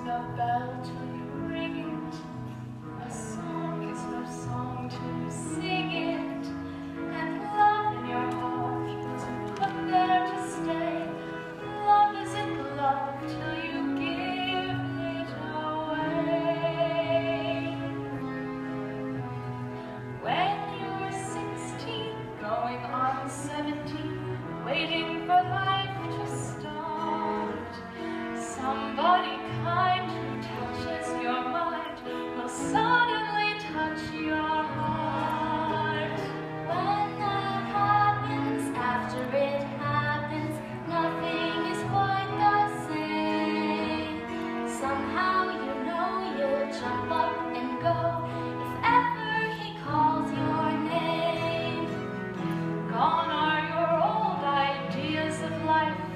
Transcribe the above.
the bell till you ring it. A song is no song till you sing it. And love in your heart wasn't put there to stay. Love isn't love till you give it away. When you were 16, going on 17, waiting for life to start, somebody kind who touches your mind will suddenly touch your heart. When that happens, after it happens, nothing is quite the same. Somehow you know you'll jump up and go if ever he calls your name. Gone are your old ideas of life.